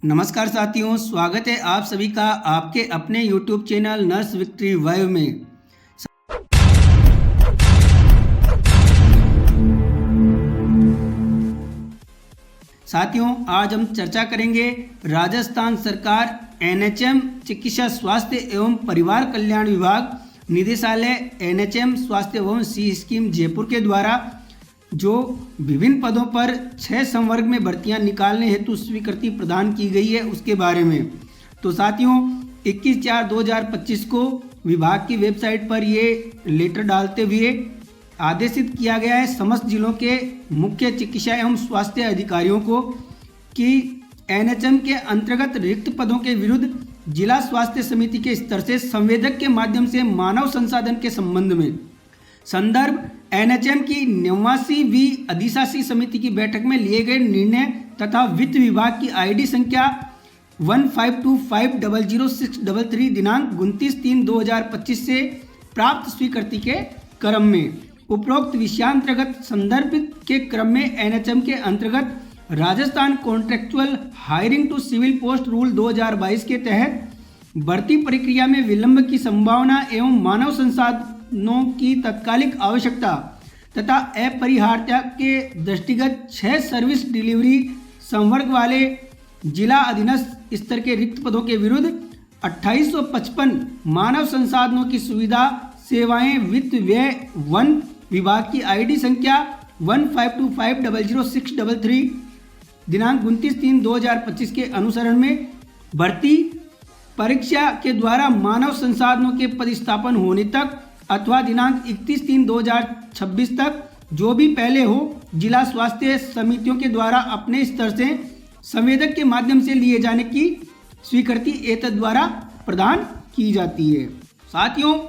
नमस्कार साथियों, स्वागत है आप सभी का आपके अपने YouTube चैनल नर्स विक्ट्री वाइव में। साथियों, आज हम चर्चा करेंगे राजस्थान सरकार NHM चिकित्सा स्वास्थ्य एवं परिवार कल्याण विभाग निदेशालय NHM स्वास्थ्य एवं सी स्कीम जयपुर के द्वारा जो विभिन्न पदों पर 6 संवर्ग में भर्तियां निकालने हेतु स्वीकृति प्रदान की गई है उसके बारे में। तो साथियों, 21/4/2025 को विभाग की वेबसाइट पर ये लेटर डालते हुए आदेशित किया गया है समस्त जिलों के मुख्य चिकित्सा एवं स्वास्थ्य अधिकारियों को कि NHM के अंतर्गत रिक्त पदों के विरुद्ध जिला स्वास्थ्य समिति के स्तर से संवेदक के माध्यम से मानव संसाधन के संबंध में संदर्भ NHM की 89वीं अधिशासी समिति की बैठक में लिए गए निर्णय तथा वित्त विभाग की ID संख्या 1525000633 दिनांक 29/3/2025 से प्राप्त स्वीकृति के क्रम में उपरोक्त विषयांतर्गत संदर्भित के क्रम में NHM के अंतर्गत Rajasthan contractual hiring to civil post rule 2022 के तहत भर्ती प्रक्रिया में विलंब की संभावना एवं मानव संसाधनों की तत्कालिक आवश्यकता तथा अपरिहार्यता के दृष्टिगत 6 सर्विस डिलीवरी संवर्ग वाले जिला अधीनस्थ स्तर के रिक्त पदों के विरुद्ध 2855 मानव संसाधनों की सुविधा सेवाएं वित्त व्यय वन विभाग की ID संख्या 1525000633 दिनांक 29/3/2025 के अनुसरण में भर्ती परीक्षा के द्वारा मानव संसाधनों के पदस्थापन होने तक अथवा दिनांक 31/3/2026 तक जो भी पहले हो जिला स्वास्थ्य समितियों के द्वारा अपने स्तर से संवेदक के माध्यम से लिए जाने की स्वीकृति एतद द्वारा प्रदान की जाती है। साथियों,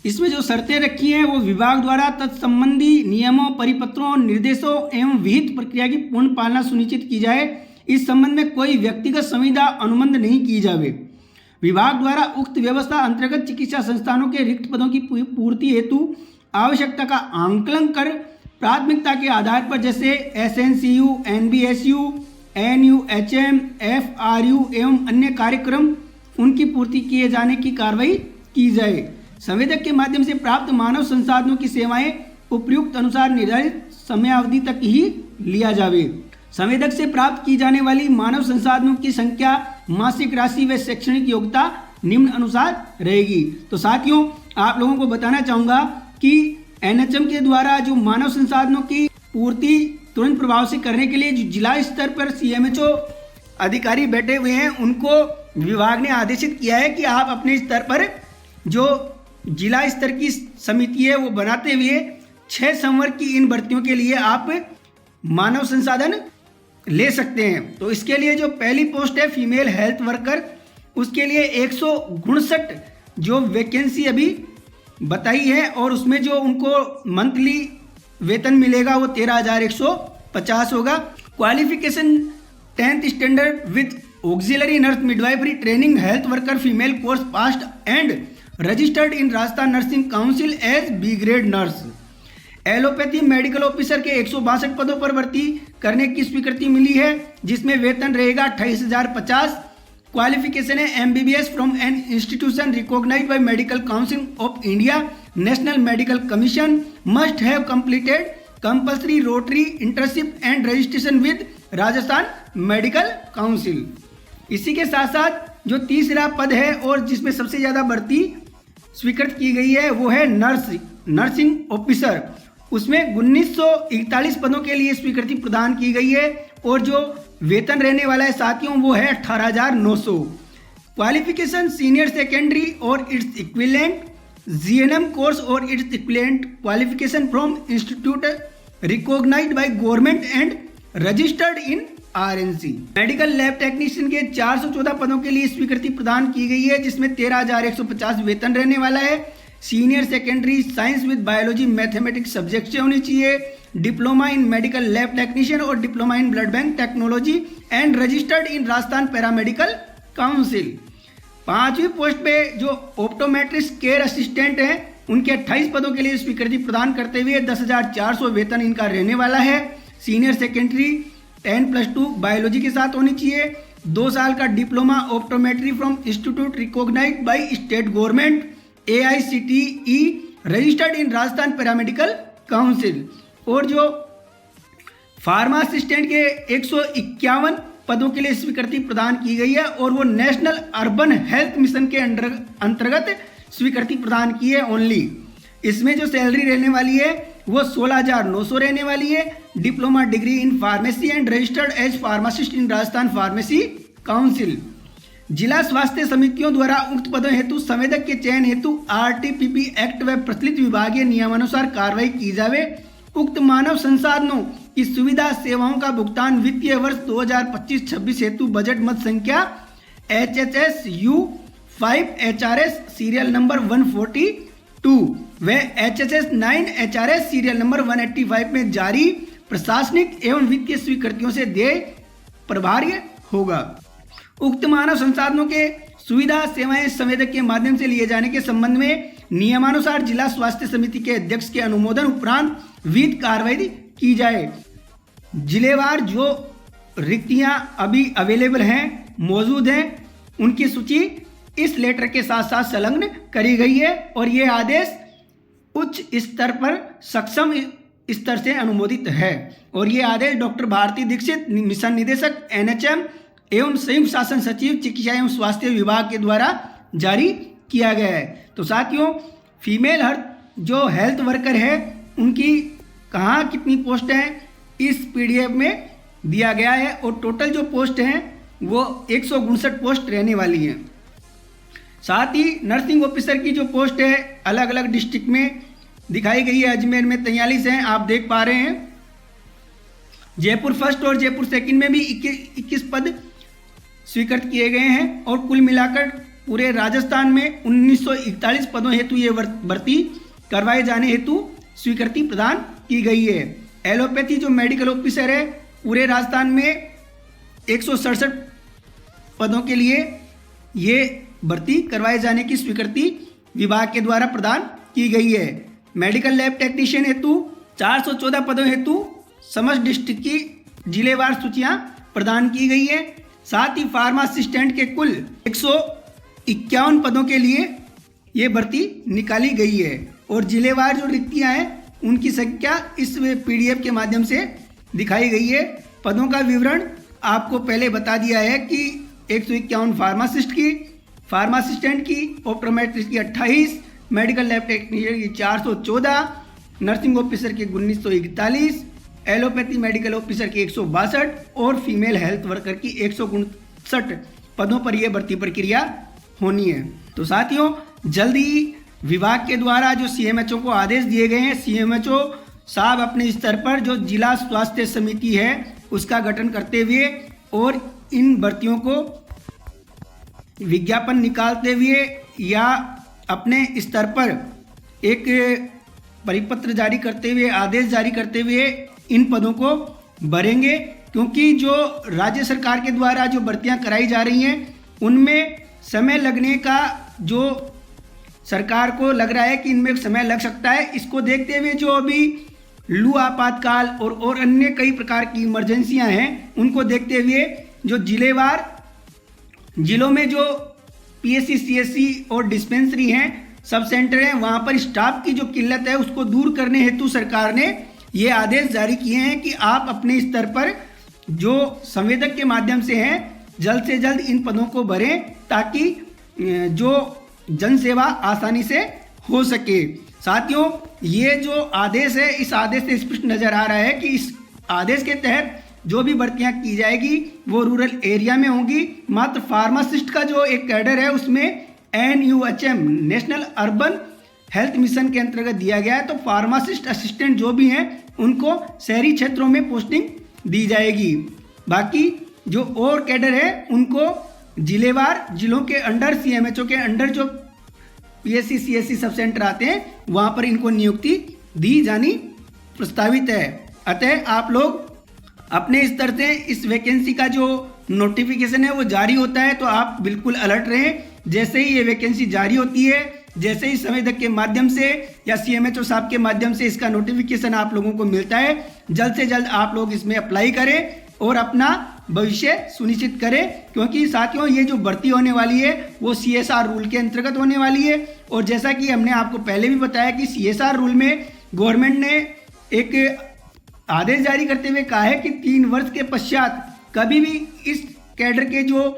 इसमें जो शर्तें रखी हैं वो विभाग द्वारा तत्संबंधी नियमों, परिपत्रों, निर्देशों एवं विहित प्रक्रिया की पूर्ण पालना सुनिश्चित की जाए। इस संबंध में कोई व्यक्तिगत संविदा अनुबंध नहीं की जाए। विभाग द्वारा उक्त व्यवस्था अंतर्गत चिकित्सा संस्थानों के रिक्त पदों की पूर्ति हेतु आवश्यकता का आंकलन कर प्राथमिकता के आधार पर जैसे SNCU, NBSU, NUHM, FRU एवं अन्य कार्यक्रम उनकी पूर्ति किए जाने की कार्रवाई की जाए। संवेदक के माध्यम से प्राप्त मानव संसाधनों की सेवाएं उपयुक्त अनुसार निर्धारित समयावधि तक ही लिया जावे। संवेदक से प्राप्त की जाने वाली मानव संसाधनों की संख्या, मासिक राशि व शैक्षणिक योग्यता निम्न अनुसार रहेगी। तो साथियों, आप लोगों को बताना चाहूँगा कि NHM के द्वारा जो मानव संसाधनों की पूर्ति तुरंत प्रभाव से करने के लिए जो जिला स्तर पर CMHO अधिकारी बैठे हुए हैं उनको विभाग ने आदेशित किया है कि आप अपने स्तर पर जो जिला स्तर की समिति है वो बनाते हुए 6 संवर्ग की इन भर्तियों के लिए आप मानव संसाधन ले सकते हैं। तो इसके लिए जो पहली पोस्ट है फीमेल हेल्थ वर्कर, उसके लिए 159 जो वैकेंसी अभी बताई है और उसमें जो उनको मंथली वेतन मिलेगा वो 13,150 होगा। Qualification 10th standard with auxiliary nurse midwifery training health worker female course passed and registered in Rajasthan nursing council as B grade nurse. Allopathy medical officer के 162 पदों पर भर्ती करने की स्वीकृति मिली है जिसमें वेतन रहेगा 28,050। क्वालिफिकेशन है MBBS from an institution recognised by medical council of India national medical commission must have completed compulsory rotary internship and registration with Rajasthan medical council. इसी के साथ साथ जो तीसरा पद है और जिसमें सबसे ज़्यादा भर्ती स्वीकृत की गई है वो है नर्सिंग ऑफिसर। उसमें 1941 पदों के लिए स्वीकृति प्रदान की गई है और जो वेतन रहने वाला है साथियों वो है 18,900। क्वालिफिकेशन सीनियर सेकेंडरी और इट्स इक्विवेलेंट GNM कोर्स और its equivalent qualification from institute recognised by government and registered in RNC। Medical lab technician के 414 पदों के लिए स्वीकृति प्रदान की गई है जिसमें 13,150 वेतन रहने वाला है। Senior secondary science with biology mathematics subject से होनी चाहिए। Diploma in medical lab technician और diploma in blood bank technology and registered in Rajasthan paramedical council. 5वीं पोस्ट पे जो ऑप्टोमेट्रिस्ट केयर असिस्टेंट हैं उनके 28 पदों के लिए स्वीकृति प्रदान करते हुए 10,400 वेतन इनका रहने वाला है। सीनियर सेकेंडरी 10+2 बायोलॉजी के साथ होनी चाहिए। 2 साल का diploma optometry from institute recognised by state government, AICTE registered in Rajasthan paramedical council. और जो फार्मा असिस्टेंट के 151 पदों के लिए स्वीकृति प्रदान की गई है और वो नेशनल अर्बन हेल्थ मिशन के अंतर्गत स्वीकृति प्रदान की है ओनली। इसमें जो सैलरी रहने वाली है वो 16,900 रहने वाली है। Diploma degree in pharmacy and registered as pharmacist in Rajasthan pharmacy council. जिला स्वास्थ्य समितियों द्वारा उक्त पदों हेतु संवेदक के चयन हेतु RTPP एक्ट व प्रचलित विभागीय नियमानुसार कार्रवाई की जावे। उक्त मानव संसाधनों की सुविधा सेवाओं का भुगतान वित्तीय वर्ष 2025-26 हेतु बजट मद संख्या HHSU 5 HRS सीरियल नंबर 142 व HHS 9 HRS सीरियल नंबर 185 में जारी प्रशासनिक एवं वित्तीय स्वीकृतियों से देय प्रभार्य होगा। उक्त मानव संसाधनों के सुविधा सेवाएं संवेदक के माध्यम से लिए जाने के संबंध में नियमानुसार जिला स्वास्थ्य समिति के अध्यक्ष के अनुमोदन उपरांत विधिक कार्रवाई की जाए। जिलेवार जो रिक्तियां अभी अवेलेबल हैं, मौजूद हैं, उनकी सूची इस लेटर के साथ साथ संलग्न करी गई है और ये आदेश उच्च स्तर पर सक्षम स्तर से अनुमोदित है। और ये आदेश डॉक्टर भारती दीक्षित, मिशन निदेशक NHM एवं संयुक्त शासन सचिव चिकित्सा एवं स्वास्थ्य विभाग के द्वारा जारी किया गया है। तो साथियों, फीमेल जो हेल्थ वर्कर है उनकी कहाँ कितनी पोस्ट हैं इस PDF में दिया गया है और टोटल जो पोस्ट हैं वो 159 पोस्ट रहने वाली हैं। साथ ही नर्सिंग ऑफिसर की जो पोस्ट है अलग अलग डिस्ट्रिक्ट में दिखाई गई है। अजमेर में 43 हैं, आप देख पा रहे हैं। जयपुर फर्स्ट और जयपुर सेकंड में भी 21 पद स्वीकृत किए गए हैं और कुल मिलाकर पूरे राजस्थान में 1941 पदों हेतु ये भर्ती करवाए जाने हेतु स्वीकृति प्रदान की गई है। एलोपैथी जो मेडिकल ऑफिसर है पूरे राजस्थान में 167 पदों के लिए ये भर्ती करवाए जाने की स्वीकृति विभाग के द्वारा प्रदान की गई है। मेडिकल लैब टेक्नीशियन हेतु 414 पदों हेतु समस्त डिस्ट्रिक्ट की जिलेवार सूचियां प्रदान की गई है। साथ ही फार्मा असिस्टेंट के कुल 151 पदों के लिए ये भर्ती निकाली गई है और जिलेवार जो रिक्तियां हैं उनकी संख्या इस PDF के माध्यम से दिखाई गई है। पदों का विवरण आपको पहले बता दिया है कि 151 फार्मासिस्ट की, फार्मा असिस्टेंट की, ऑप्टोमेट्रिस्ट की 28, मेडिकल लैब टेक्नीशियन की 414, नर्सिंग ऑफिसर की 1941, एलोपैथी मेडिकल ऑफिसर की 162 और फीमेल हेल्थ वर्कर की 159 पदों पर यह भर्ती प्रक्रिया होनी है। तो साथियों, जल्दी विभाग के द्वारा जो CMHO को आदेश दिए गए हैं, CMHO साहब अपने स्तर पर जो जिला स्वास्थ्य समिति है उसका गठन करते हुए और इन भर्तियों को विज्ञापन निकालते हुए या अपने स्तर पर एक परिपत्र जारी करते हुए, आदेश जारी करते हुए इन पदों को भरेंगे। क्योंकि जो राज्य सरकार के द्वारा जो भर्तियां कराई जा रही हैं उनमें समय लगने का जो सरकार को लग रहा है कि इनमें समय लग सकता है, इसको देखते हुए जो अभी लू आपातकाल और अन्य कई प्रकार की इमरजेंसियां हैं उनको देखते हुए जो जिलों में जो PSC CSC और डिस्पेंसरी हैं, सब सेंटर हैं, वहाँ पर स्टाफ की जो किल्लत है उसको दूर करने हेतु सरकार ने ये आदेश जारी किए हैं कि आप अपने स्तर पर जो संवेदक के माध्यम से हैं जल्द से जल्द इन पदों को भरें ताकि जो जन सेवा आसानी से हो सके। साथियों, ये जो आदेश है इस आदेश से स्पष्ट नजर आ रहा है कि इस आदेश के तहत जो भी भर्तियां की जाएगी वो रूरल एरिया में होंगी। मात्र फार्मासिस्ट का जो एक कैडर है उसमें NUHM national urban health mission के अंतर्गत दिया गया है। तो फार्मासिस्ट असिस्टेंट जो भी हैं उनको शहरी क्षेत्रों में पोस्टिंग दी जाएगी। बाकी जो और कैडर है उनको जिलेवार जिलों के अंडर CMHO के अंडर जो PSC CSC सब सेंटर आते हैं वहाँ पर इनको नियुक्ति दी जानी प्रस्तावित है। अतः आप लोग अपने स्तर से इस वैकेंसी का जो नोटिफिकेशन है वो जारी होता है तो आप बिल्कुल अलर्ट रहें। जैसे ही ये वैकेंसी जारी होती है, जैसे ही संवेदक के माध्यम से या CMHO साहब के माध्यम से इसका नोटिफिकेशन आप लोगों को मिलता है, जल्द से जल्द आप लोग इसमें अप्लाई करें और अपना भविष्य सुनिश्चित करें, क्योंकि साथियों ये जो भर्ती होने वाली है वो CSR रूल के अंतर्गत होने वाली है। और जैसा कि हमने आपको पहले भी बताया कि CSR रूल में गवर्नमेंट ने एक आदेश जारी करते हुए कहा है कि 3 वर्ष के पश्चात कभी भी इस कैडर के जो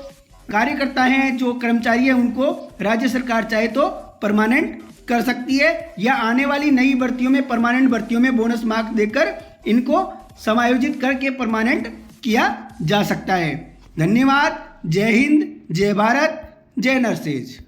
कार्यकर्ता हैं, जो कर्मचारी हैं, उनको राज्य सरकार चाहे तो परमानेंट कर सकती है, या आने वाली नई भर्तियों में, परमानेंट भर्तियों में बोनस मार्क्स देकर इनको समायोजित करके परमानेंट किया जा सकता है। धन्यवाद। जय हिंद, जय भारत, जय नरसेज।